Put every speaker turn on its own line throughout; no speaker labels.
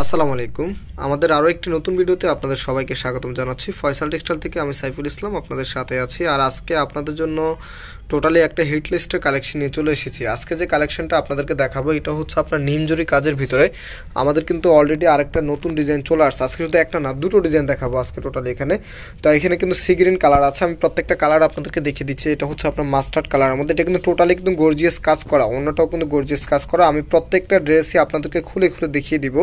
আসসালামু আলাইকুম। আমাদের আরও একটি নতুন ভিডিওতে আপনাদের সবাইকে স্বাগতম জানাচ্ছি। ফয়সাল টেক্সটাইল থেকে আমি সাইফুল ইসলাম আপনাদের সাথে আছি। আর আজকে আপনাদের জন্য টোটালি একটা হিট লিস্টের কালেকশন নিয়ে চলে এসেছি। আজকে যে কালেকশনটা আপনাদেরকে দেখাবো এটা হচ্ছে আপনার নিমজরি কাজের ভিতরে আমাদের কিন্তু অলরেডি আরেকটা নতুন ডিজাইন চলে আসছে। আজকে শুধু একটা না, দুটো ডিজাইন দেখাবো আজকে টোটালি এখানে। তো এখানে কিন্তু সি গ্রিন কালার আছে, আমি প্রত্যেকটা কালার আপনাদেরকে দেখিয়ে দিচ্ছি। এটা হচ্ছে আপনার মাস্টার্ড কালারের মধ্যে, এটা কিন্তু টোটালি কিন্তু গর্জিয়াস কাজ করা, অন্যটাও কিন্তু গর্জিয়াস কাজ করা। আমি প্রত্যেকটা ড্রেসই আপনাদেরকে খুলে খুলে দেখিয়ে দিব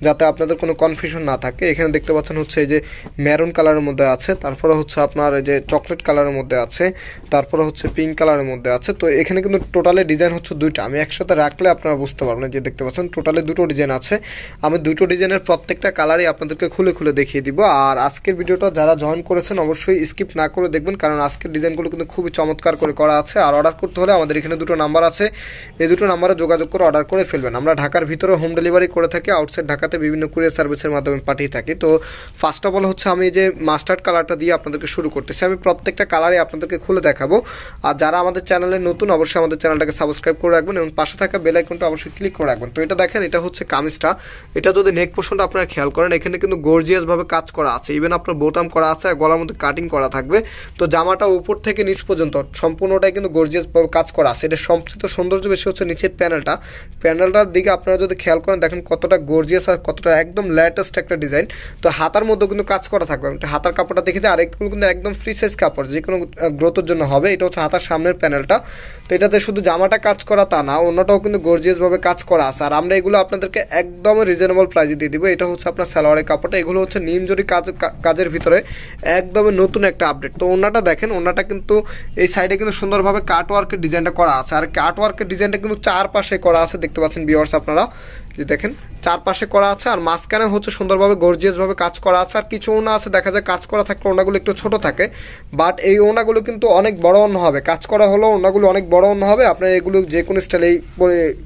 যাতে আপনাদের কোনো কনফিউশন না থাকে। এখানে দেখতে পাচ্ছেন হচ্ছে এই যে মেরুন কালারের মধ্যে আছে, তারপরে হচ্ছে আপনার এই যে চকলেট কালারের মধ্যে আছে, তারপরে হচ্ছে পিঙ্ক কালারের মধ্যে আছে। তো এখানে কিন্তু টোটালি ডিজাইন হচ্ছে দুইটা, আমি একসাথে রাখলে আপনারা বুঝতে পারবেন। যে দেখতে পাচ্ছেন টোটালি দুটো ডিজাইন আছে, আমি দুটো ডিজাইনের প্রত্যেকটা কালারই আপনাদেরকে খুলে খুলে দেখিয়ে দিব। আর আজকের ভিডিওটা যারা জয়েন করেছেন অবশ্যই স্কিপ না করে দেখবেন, কারণ আজকের ডিজাইনগুলো কিন্তু খুবই চমৎকার করে করা আছে। আর অর্ডার করতে হলে আমাদের এখানে দুটো নাম্বার আছে, এই দুটো নাম্বারে যোগাযোগ করে অর্ডার করে ফেলবেন। আমরা ঢাকার ভিতরে হোম ডেলিভারি করে থাকি, আউটসাইড ঢাকাতে বিভিন্ন কুরিয়ার সার্ভিসের মাধ্যমে পাঠিয়ে থাকি। তো ফার্স্ট অফ অল হচ্ছে আমি যে মাস্টার্ড কালারটা দিয়ে আপনাদেরকে শুরু করতেছি, আমি প্রত্যেকটা কালারই আপনাদেরকে খুলে দেখাবো। আর যারা আমাদের চ্যানেলে নতুন অবশ্যই আমাদের চ্যানেলটাকে সাবস্ক্রাইব করে রাখবেন এবং পাশে থাকা বেল আইকনটা অবশ্যই ক্লিক করে রাখবেন। তো এটা দেখেন, এটা হচ্ছে কামিজটা। এটা যদি নেক পোর্শনটা আপনারা খেয়াল করেন, এখানে কিন্তু গর্জিয়াস ভাবে কাজ করা আছে, ইভেন আপনার বোতাম করা আছে, গলার মধ্যে কাটিং করা থাকবে। তো জামাটা উপর থেকে নিচ পর্যন্ত সম্পূর্ণটাই কিন্তু গর্জিয়াস ভাবে কাজ করা আছে। এটা সবচেয়ে সৌন্দর্য বেশি হচ্ছে নিচের প্যানেলটার দিকে আপনারা যদি খেয়াল করেন দেখেন কতটা গর্জিয়াস আর কতটা একদম লেটেস্ট একটা ডিজাইন। তো হাতার মধ্যে কিন্তু কাজ করা থাকবে, হাতার কাপড়টা দেখে দিই। আর এগুলো কিন্তু একদম ফ্রি সাইজ কাপড়, যে কোনো গ্রোথের জন্য হবে। এটা হচ্ছে হাতার সামনের প্যানেলটা। তো এটাতে শুধু জামাটা কাজ করা তা না, অন্যটাও কিন্তু গর্জিয়াস ভাবে কাজ করা আছে। আর আমরা এগুলো আপনাদেরকে একদম রিজনেবল প্রাইসে দিয়ে দিব। এটা হচ্ছে আপনার সালোয়ারের কাপড়টা, এগুলো হচ্ছে নিমজরি কাজের ভিতরে একদমই নতুন একটা আপডেট। তো ওনাটা দেখেন, ওনাটা কিন্তু এই সাইডে কিন্তু সুন্দরভাবে কাট ওয়ার্কের ডিজাইনটা করা আছে। আর কাট ওয়ার্কের ডিজাইনটা কিন্তু চারপাশে করা আছে, দেখতে পাচ্ছেন ভিউয়ার্স আপনারা, যে দেখেন চারপাশে করা আছে। আর মাঝখানে হচ্ছে সুন্দরভাবে গর্জিয়াসভাবে কাজ করা আছে। আর কিছু ওনা আছে দেখা যায় কাজ করা থাকলে ওনাগুলো একটু ছোট থাকে, বাট এই ওনাগুলো কিন্তু অনেক বড় ওনা হবে। কাজ করা হলেও ওনাগুলো অনেক বড় ওনা হবে, আপনারা এগুলো যে কোনো স্টাইলেই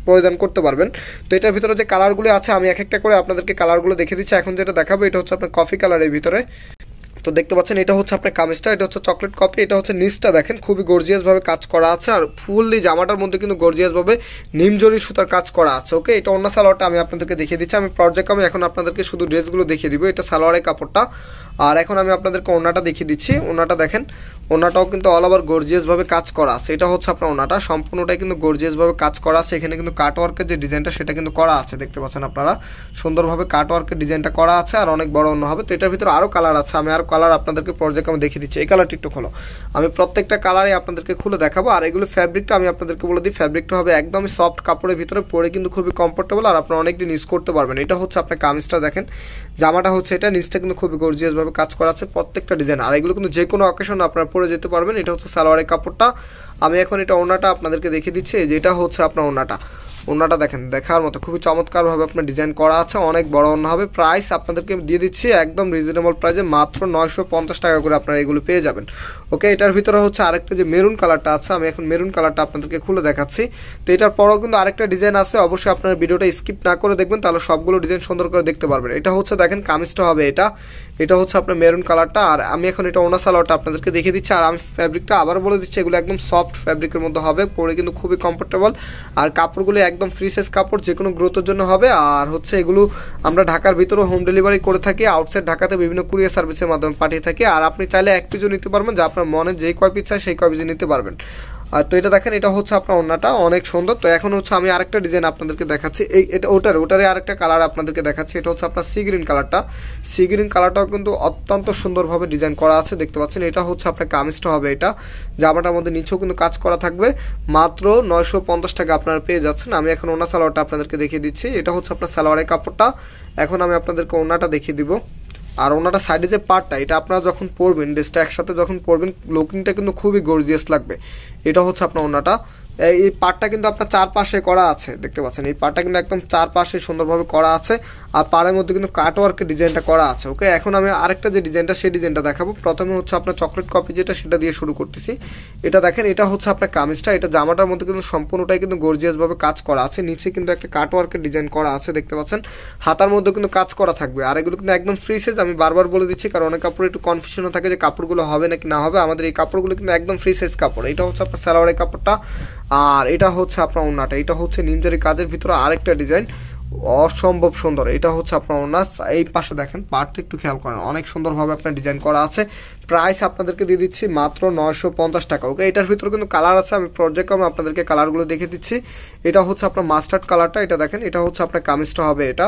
পরিধান করতে পারবেন। তো এটার ভিতরে যে কালারগুলো আছে আমি এক একটা করে আপনাদেরকে কালারগুলো দেখে দিচ্ছি। এখন যেটা দেখাবো এটা হচ্ছে আপনার কফি কালারের ভিতরে। তো দেখতে পাচ্ছেন এটা হচ্ছে আপনার কামিজটা, এটা হচ্ছে চকলেট কপি। এটা হচ্ছে নিচটা দেখেন খুবই গর্জিয়াস ভাবে কাজ করা আছে। আর ফুললি জামাটার মধ্যে কিন্তু গর্জিয়াস ভাবে নিমজরি সুতার কাজ করা আছে। ওকে, এটা অন্য সালোয়ারটা আমি আপনাদেরকে দেখিয়ে দিচ্ছি। আমি পর্যায়ক্রমে এখন আপনাদেরকে শুধু ড্রেসগুলো দেখিয়ে দিব। এটা সালোয়ারের কাপড়টা। আর এখন আমি আপনাদেরকে ওনাটা দেখিয়ে দিচ্ছি। ওনাটা দেখেন, ওনাটাও কিন্তু অল ওভার গর্জিয়াস ভাবে কাজ করা আছে। এটা হচ্ছে আপনার ওনাটা, সম্পূর্ণটাই কিন্তু গর্জিয়াস ভাবে কাজ করা আছে। এখানে কিন্তু কাট ওয়ার্কের যে ডিজাইনটা সেটা কিন্তু করা আছে, দেখতে পাচ্ছেন আপনারা সুন্দরভাবে কাট ওয়ার্কের ডিজাইনটা করা আছে। আর অনেক বড় অন্য হবে। তো এটার ভিতরে আরো কালার আছে, আমি আরো কালার আপনাদেরকে পর্যায়ক্রমে দেখিয়ে দিচ্ছি। এই কালারটি একটু খোলো, আমি প্রত্যেকটা কালারই আপনাদেরকে খুলে দেখাবো। আর এগুলো ফ্যাব্রিকটা আমি আপনাদেরকে বলে দিই, ফ্যাব্রিকটা হবে একদমই সফট কাপড়ের ভিতরে, পরে কিন্তু খুবই কমফোর্টেবল। আর আপনারা অনেকদিন ইউজ করতে পারবেন। এটা হচ্ছে আপনার কামিজটা দেখেন, জামাটা হচ্ছে এটা, নিচটা কিন্তু খুবই গর্জিয়াস ভাবে কাজ করা আছে প্রত্যেকটা ডিজাইন। আর এগুলো কিন্তু যে কোনো অকেশনে আপনারা পরে যেতে পারবেন। এটা হচ্ছে সালোয়ারের কাপড়টা। আমি এখন এটা ওনাটা আপনাদেরকে দেখিয়ে দিচ্ছি, যে এটা হচ্ছে আপনার ওনাটা দেখেন, দেখার মতো খুবই চমৎকার ভাবে আপনার ডিজাইন করা আছে, অনেক বড় ওনা হবে। প্রাইস আপনাদেরকে দিয়ে দিচ্ছি একদম রিজনেবল প্রাইসে, মাত্র 950 টাকা করে আপনারা এগুলো পেয়ে যাবেন। ওকে, এটার ভিতরে হচ্ছে আরেকটা যে মেরুন কালারটা আছে, আমি এখন মেরুন কালারটা আপনাদেরকে খুলে দেখাচ্ছি। তো এটার পরেও কিন্তু আরেকটা ডিজাইন আছে, অবশ্যই আপনার ভিডিওটা স্কিপ না করে দেখবেন, তাহলে সবগুলো ডিজাইন সুন্দর করে দেখতে পারবেন। এটা হচ্ছে দেখেন কামিজটা হবে এটা হচ্ছে আপনার মেরুন কালারটা। আর আমি এখন এটা ওনা সালোয়ারটা আপনাদেরকে দেখিয়ে দিচ্ছি। আর আমি ফ্যাব্রিকটা আবার বলে দিচ্ছি, এগুলো একদম সফট ফ্যাব্রিকের মধ্যে হবে, পরে কিন্তু খুবই কমফোর্টেবল। আর কাপড়গুলো একদম ফ্রি সাইজ কাপড়, যে কোনো গ্রোথের জন্য হবে। আর হচ্ছে এগুলো আমরা ঢাকার ভিতরে হোম ডেলিভারি করে থাকি, আউটসাইড ঢাকাতে বিভিন্ন কুরিয়ার সার্ভিসের মাধ্যমে পাঠিয়ে থাকি। আর আপনি চাইলে এক পিসও নিতে পারবেন, যা আপনার মনে যেই কয় পিস চাই সেই কয় পিস নিতে পারবেন। আর তো এটা দেখেন, এটা হচ্ছে আপনার ওন্নাটা, অনেক সুন্দর। তো এখন হচ্ছে আমি আরেকটা ডিজাইন আপনাদেরকে দেখাচ্ছি, এটা ওটারে আরেকটা কালার আপনাদেরকে দেখাচ্ছি। এটা হচ্ছে আপনার সি গ্রিন কালারটা। সি গ্রিন কালারটাও কিন্তু অত্যন্ত সুন্দরভাবে ডিজাইন করা আছে, দেখতে পাচ্ছেন। এটা হচ্ছে আপনার কামিজটা হবে এটা, জামাটার মধ্যে নিচেও কিন্তু কাজ করা থাকবে। মাত্র 950 টাকা আপনারা পেয়ে যাচ্ছেন। আমি এখন ওনা সালোয়ারটা আপনাদেরকে দেখিয়ে দিচ্ছি। এটা হচ্ছে আপনার সালোয়ারের কাপড়টা। এখন আমি আপনাদেরকে ওনাটা দেখিয়ে দিব। আর ওনাটা সাইডে যে পার্টটা, এটা আপনারা যখন পরবেন, ড্রেসটা একসাথে যখন পরবেন, লুকিংটা কিন্তু খুবই গর্জিয়াস লাগবে। এটা হচ্ছে আপনার ওনাটা। এই পার্টটা কিন্তু আপনার চারপাশে করা আছে, দেখতে পাচ্ছেন। এই পার্টটা কিন্তু একদম চারপাশে সুন্দরভাবে করা আছে। আর পাড়ের মধ্যে কিন্তু কাট ওয়ার্কের ডিজাইনটা করা আছে। ওকে, এখন আমি আরেকটা যে ডিজাইনটা সেই ডিজাইনটা দেখাবো। প্রথমে হচ্ছে আপনার চকলেট কপি যেটা, সেটা দিয়ে শুরু করতেছি। এটা দেখেন, এটা হচ্ছে আপনার কামিজটা। এটা জামাটার মধ্যে কিন্তু সম্পূর্ণটাই কিন্তু গর্জিয়াস ভাবে কাজ করা আছে। নিচে কিন্তু একটা কাট ওয়ার্কের ডিজাইন করা আছে, দেখতে পাচ্ছেন। হাতার মধ্যে কিন্তু কাজ করা থাকবে। আর এগুলো কিন্তু একদম ফ্রি সাইজ, আমি বারবার বলে দিচ্ছি, কারণ অনেক কাপড়ে একটু কনফিউশনও থাকে যে কাপড়গুলো হবে নাকি না হবে। আমাদের এই কাপড়গুলো কিন্তু একদম ফ্রি সাইজ কাপড়। এটা হচ্ছে আপনার সালোয়ারের কাপড়টা। আর এটা হচ্ছে আপনার ওন্নাটা, এটা হচ্ছে নিমজরি কাজের ভিতরে আরেকটা ডিজাইন। অসম্ভব সুন্দর। এটা হচ্ছে আপনার ওনার এই পাশে দেখেন পার্টটা একটু খেয়াল করেন, অনেক সুন্দরভাবে আপনার ডিজাইন করা আছে। প্রাইস আপনাদেরকে দিয়ে দিচ্ছি মাত্র 950 টাকা। ওকে, এটার ভিতরে কিন্তু কালার আছে, আমি পর্যায়ক্রমে আপনাদেরকে কালারগুলো দেখে দিচ্ছি। এটা হচ্ছে আপনার মাস্টার্ড কালারটা, এটা দেখেন, এটা হচ্ছে আপনার কামিজটা হবে, এটা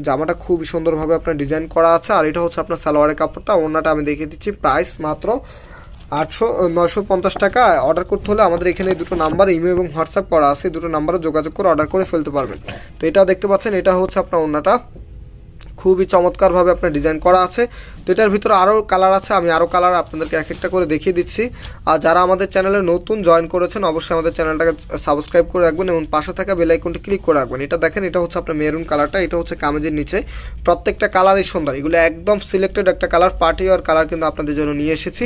জামাটা খুবই সুন্দরভাবে আপনার ডিজাইন করা আছে। আর এটা হচ্ছে আপনার সালোয়ারের কাপড়টা, ওড়নাটা আমি দেখিয়ে দিচ্ছি। প্রাইস মাত্র 950 টাকা। অর্ডার করতে হলে আমাদের এখানে দুটো নাম্বার ইমেল এবং হোয়াটসঅ্যাপ করা আছে, দুটো নাম্বারে যোগাযোগ করে অর্ডার করে ফেলতে পারবেন। তো এটা দেখতে পাচ্ছেন, এটা হচ্ছে আপনার ওড়নাটা, খুবই চমৎকারভাবে আপনার ডিজাইন করা আছে। তো এটার ভিতরে আরও কালার আছে, আমি আরও কালার আপনাদেরকে এক একটা করে দেখিয়ে দিচ্ছি। আর যারা আমাদের চ্যানেলে নতুন জয়েন করেছেন অবশ্যই আমাদের চ্যানেলটাকে সাবস্ক্রাইব করে রাখবেন এবং পাশে থাকা বেল আইকনটি ক্লিক করে রাখবেন। এটা দেখেন, এটা হচ্ছে আপনার মেরুন কালারটা, এটা হচ্ছে কামিজের নিচে। প্রত্যেকটা কালারই সুন্দর, এগুলো একদম সিলেক্টেড একটা কালার, পার্টি ওয়ার কালার কিন্তু আপনাদের জন্য নিয়ে এসেছি।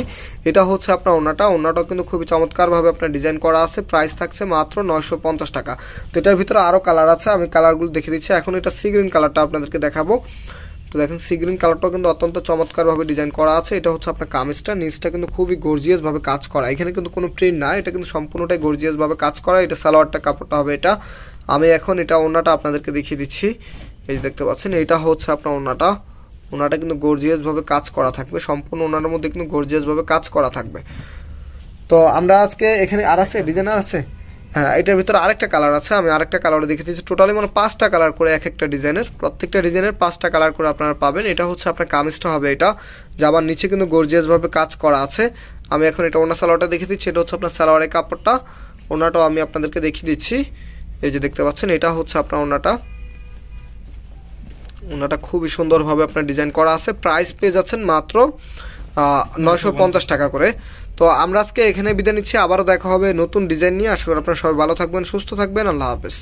এটা হচ্ছে আপনার ওড়নাটাও কিন্তু খুবই চমৎকারভাবে আপনার ডিজাইন করা আছে। প্রাইস থাকছে মাত্র 950 টাকা। তো এটার ভিতরে আরও কালার আছে, আমি কালারগুলো দেখে দিচ্ছি। এখন এটা সি গ্রিন কালারটা আপনাদেরকে দেখাবো। তো দেখেন, সি গ্রিন কালারটাও কিন্তু অত্যন্ত চমৎকারভাবে ডিজাইন করা আছে। এটা হচ্ছে আপনার কামিজটা, নিচটা কিন্তু খুবই গর্জিয়াসভাবে কাজ করা, এখানে কিন্তু কোনো প্রিন্ট না, এটা কিন্তু সম্পূর্ণটাই গর্জিয়াসভাবে কাজ করা। এটা সালোয়ারটা কাপড়টা হবে এটা। আমি এখন এটা ওড়নাটা আপনাদেরকে দেখিয়ে দিচ্ছি। এই যে দেখতে পাচ্ছেন, এটা হচ্ছে আপনার ওড়নাটা কিন্তু গর্জিয়াসভাবে কাজ করা থাকবে, সম্পূর্ণ ওড়নার মধ্যে কিন্তু গর্জিয়াসভাবে কাজ করা থাকবে। তো আমরা আজকে এখানে আর আছে ডিজাইনার আছে, হ্যাঁ এটার ভিতরে আরেকটা কালার আছে, আমি আরেকটা কালার দেখে দিচ্ছি। টোটালি মানে 5টা কালার করে এক একটা ডিজাইনের, প্রত্যেকটা ডিজাইনের 5টা কালার করে আপনারা পাবেন। এটা হচ্ছে আপনার কামিজটা হবে এটা, জামার নিচে কিন্তু গর্জিয়াসভাবে কাজ করা আছে। আমি এখন এটা ওড়না সালোয়ারটা দেখে দিচ্ছি। এটা হচ্ছে আপনার সালোয়ারের কাপড়টা, ওড়নাটাও আমি আপনাদেরকে দেখিয়ে দিচ্ছি। এই যে দেখতে পাচ্ছেন, এটা হচ্ছে আপনার ওড়নাটা খুবই সুন্দরভাবে আপনার ডিজাইন করা আছে। প্রাইস পেয়ে যাচ্ছেন মাত্র 950 টাকা করে। তো আমরা আজকে এখানে বিদায় নিচ্ছি, আবারও দেখা হবে নতুন ডিজাইন নিয়ে। আশা করি আপনারা সবাই ভালো থাকবেন, সুস্থ থাকবেন। আল্লাহ হাফেজ।